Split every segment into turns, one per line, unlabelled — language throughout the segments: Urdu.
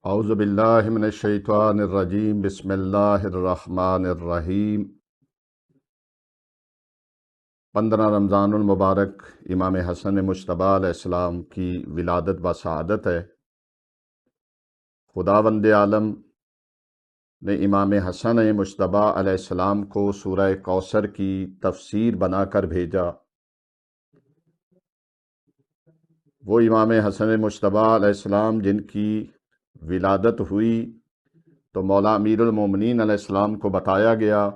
اعوذ باللہ من الشیطان الرجیم بسم اللہ الرحمن الرحیم 15 رمضان المبارک امام حسن مجتبیٰ علیہ السلام کی ولادت و سعادت ہے۔ خداوند عالم نے امام حسن مجتبیٰ علیہ السلام کو سورہ کوثر کی تفسیر بنا کر بھیجا۔ وہ امام حسن مجتبیٰ علیہ السلام جن کی ولادت ہوئی تو مولا امیر المومنین علیہ السلام کو بتایا گیا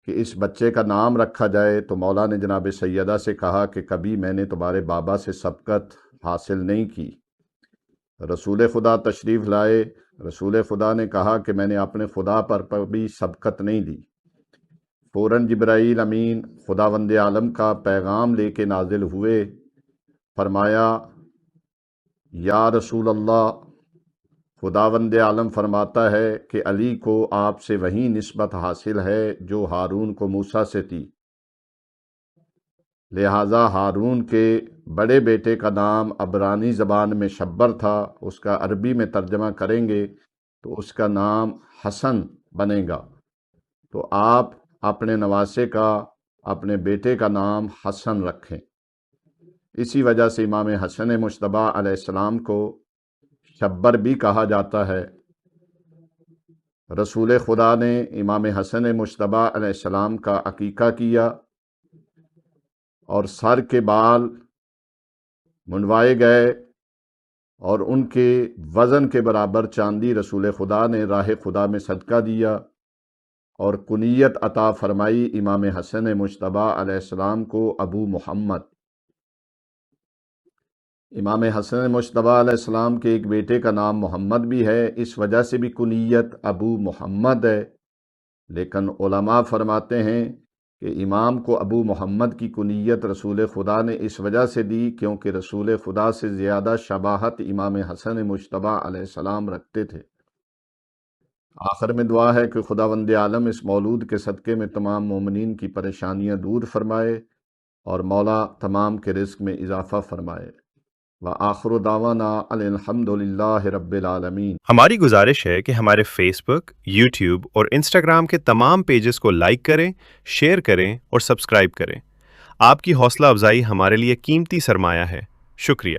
کہ اس بچے کا نام رکھا جائے، تو مولا نے جناب سیدہ سے کہا کہ کبھی میں نے تمہارے بابا سے سبقت حاصل نہیں کی۔ رسول خدا تشریف لائے، رسول خدا نے کہا کہ میں نے اپنے خدا پر بھی سبقت نہیں دی۔ فوراً جبرائیل امین خداوند عالم کا پیغام لے کے نازل ہوئے، فرمایا یا رسول اللہ، خداوند عالم فرماتا ہے کہ علی کو آپ سے وہی نسبت حاصل ہے جو ہارون کو موسیٰ سے تھی، لہٰذا ہارون کے بڑے بیٹے کا نام عبرانی زبان میں شبر تھا، اس کا عربی میں ترجمہ کریں گے تو اس کا نام حسن بنے گا، تو آپ اپنے نواسے کا، اپنے بیٹے کا نام حسن رکھیں۔ اسی وجہ سے امام حسن مجتبیٰ علیہ السلام کو شبر بھی کہا جاتا ہے۔ رسول خدا نے امام حسن مجتبیٰ علیہ السلام کا عقیقہ کیا اور سر کے بال منڈوائے گئے اور ان کے وزن کے برابر چاندی رسول خدا نے راہ خدا میں صدقہ دیا اور کنیت عطا فرمائی امام حسن مجتبیٰ علیہ السلام کو ابو محمد۔ امام حسن مجتبیٰ علیہ السلام کے ایک بیٹے کا نام محمد بھی ہے، اس وجہ سے بھی کنیت ابو محمد ہے، لیکن علماء فرماتے ہیں کہ امام کو ابو محمد کی کنیت رسول خدا نے اس وجہ سے دی کیونکہ رسول خدا سے زیادہ شباہت امام حسن مجتبیٰ علیہ السلام رکھتے تھے۔ آخر میں دعا ہے کہ خداوند عالم اس مولود کے صدقے میں تمام مومنین کی پریشانیاں دور فرمائے اور مولا تمام کے رزق میں اضافہ فرمائے۔ وآخر دعوانا الحمد للہ رب العالمین۔
ہماری گزارش ہے کہ ہمارے فیس بک، یوٹیوب اور انسٹاگرام کے تمام پیجز کو لائک کریں، شیئر کریں اور سبسکرائب کریں۔ آپ کی حوصلہ افزائی ہمارے لیے قیمتی سرمایہ ہے۔ شکریہ۔